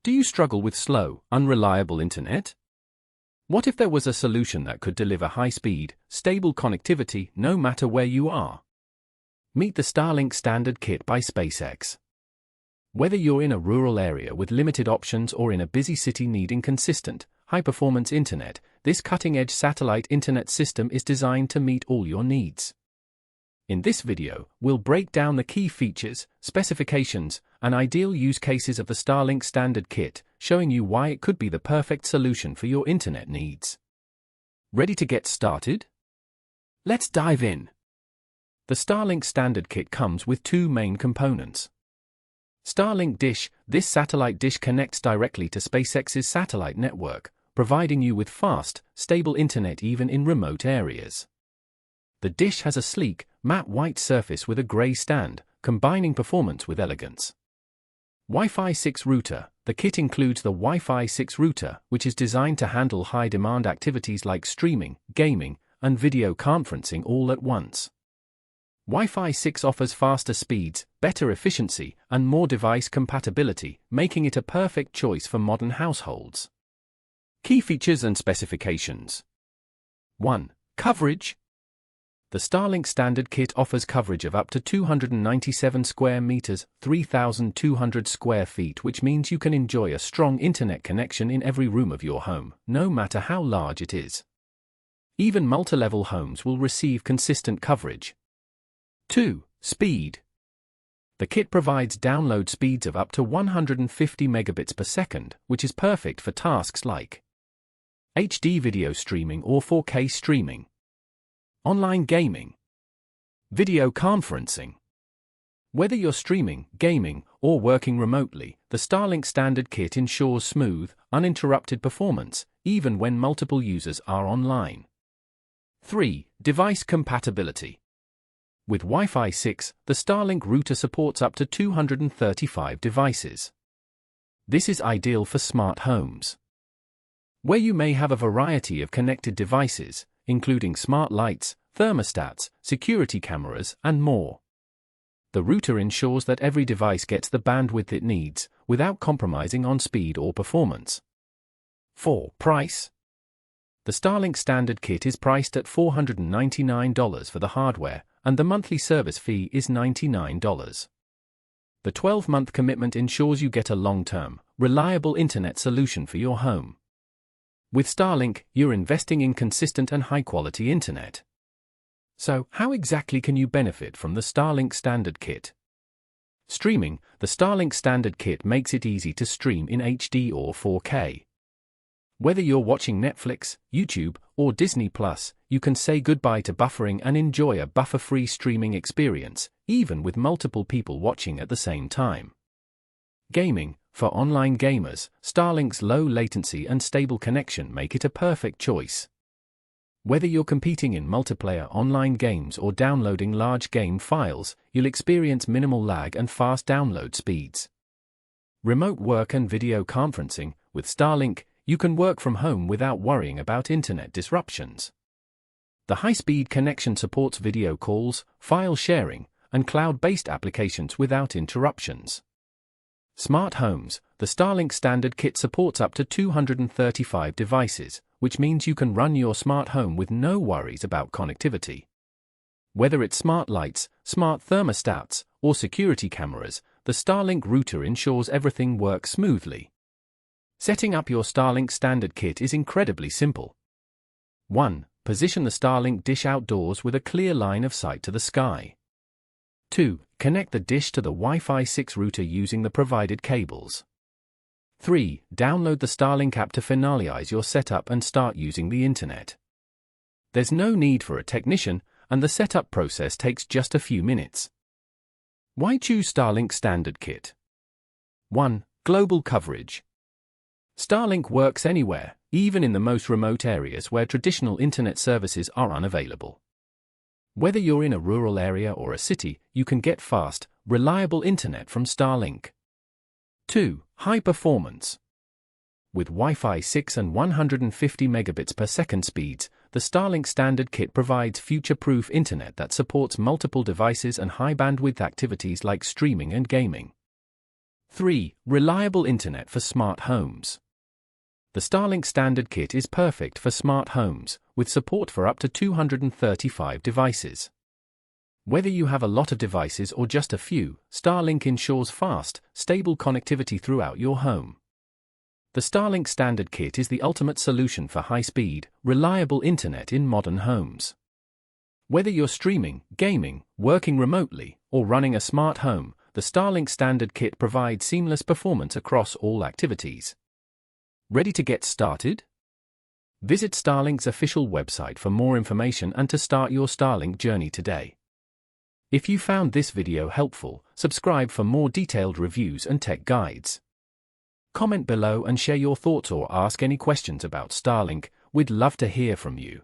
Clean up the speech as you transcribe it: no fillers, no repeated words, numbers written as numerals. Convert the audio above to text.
Do you struggle with slow, unreliable internet? What if there was a solution that could deliver high-speed, stable connectivity no matter where you are? Meet the Starlink Standard Kit by SpaceX. Whether you're in a rural area with limited options or in a busy city needing consistent, high-performance internet, this cutting-edge satellite internet system is designed to meet all your needs. In this video, we'll break down the key features, specifications, and ideal use cases of the Starlink Standard Kit, showing you why it could be the perfect solution for your internet needs. Ready to get started? Let's dive in. The Starlink Standard Kit comes with two main components. Starlink Dish. This satellite dish connects directly to SpaceX's satellite network, providing you with fast, stable internet even in remote areas. The dish has a sleek, matte white surface with a gray stand, combining performance with elegance. Wi-Fi 6 router. The kit includes the Wi-Fi 6 router, which is designed to handle high-demand activities like streaming, gaming, and video conferencing all at once. Wi-Fi 6 offers faster speeds, better efficiency, and more device compatibility, making it a perfect choice for modern households. Key features and specifications. 1. Coverage. The Starlink Standard Kit offers coverage of up to 297 square meters, 3,200 square feet, which means you can enjoy a strong internet connection in every room of your home, no matter how large it is. Even multi-level homes will receive consistent coverage. 2. Speed. The kit provides download speeds of up to 150 megabits per second, which is perfect for tasks like HD video streaming or 4K streaming, online gaming, video conferencing. Whether you're streaming, gaming, or working remotely, the Starlink Standard Kit ensures smooth, uninterrupted performance, even when multiple users are online. 3. Device compatibility. With Wi-Fi 6, the Starlink router supports up to 235 devices. This is ideal for smart homes, where you may have a variety of connected devices, including smart lights, thermostats, security cameras, and more. The router ensures that every device gets the bandwidth it needs, without compromising on speed or performance. 4. Price. The Starlink Standard Kit is priced at $499 for the hardware, and the monthly service fee is $99. The 12-month commitment ensures you get a long-term, reliable internet solution for your home. With Starlink, you're investing in consistent and high-quality internet. So, how exactly can you benefit from the Starlink Standard Kit? Streaming. The Starlink Standard Kit makes it easy to stream in HD or 4K. Whether you're watching Netflix, YouTube, or Disney+, you can say goodbye to buffering and enjoy a buffer-free streaming experience, even with multiple people watching at the same time. Gaming. For online gamers, Starlink's low latency and stable connection make it a perfect choice. Whether you're competing in multiplayer online games or downloading large game files, you'll experience minimal lag and fast download speeds. Remote work and video conferencing. With Starlink, you can work from home without worrying about internet disruptions. The high-speed connection supports video calls, file sharing, and cloud-based applications without interruptions. Smart homes. The Starlink Standard Kit supports up to 235 devices, which means you can run your smart home with no worries about connectivity. Whether it's smart lights, smart thermostats, or security cameras, the Starlink router ensures everything works smoothly. Setting up your Starlink Standard Kit is incredibly simple. 1. Position the Starlink dish outdoors with a clear line of sight to the sky. 2. Connect the dish to the Wi-Fi 6 router using the provided cables. 3. Download the Starlink app to finalize your setup and start using the internet. There's no need for a technician, and the setup process takes just a few minutes. Why choose Starlink Standard Kit? 1. Global coverage. Starlink works anywhere, even in the most remote areas where traditional internet services are unavailable. Whether you're in a rural area or a city, you can get fast, reliable internet from Starlink. 2. High performance. With Wi-Fi 6 and 150 megabits per second speeds, the Starlink Standard Kit provides future-proof internet that supports multiple devices and high-bandwidth activities like streaming and gaming. 3. Reliable internet for smart homes. The Starlink Standard Kit is perfect for smart homes, with support for up to 235 devices. Whether you have a lot of devices or just a few, Starlink ensures fast, stable connectivity throughout your home. The Starlink Standard Kit is the ultimate solution for high-speed, reliable internet in modern homes. Whether you're streaming, gaming, working remotely, or running a smart home, the Starlink Standard Kit provides seamless performance across all activities. Ready to get started? Visit Starlink's official website for more information and to start your Starlink journey today. If you found this video helpful, subscribe for more detailed reviews and tech guides. Comment below and share your thoughts or ask any questions about Starlink. We'd love to hear from you.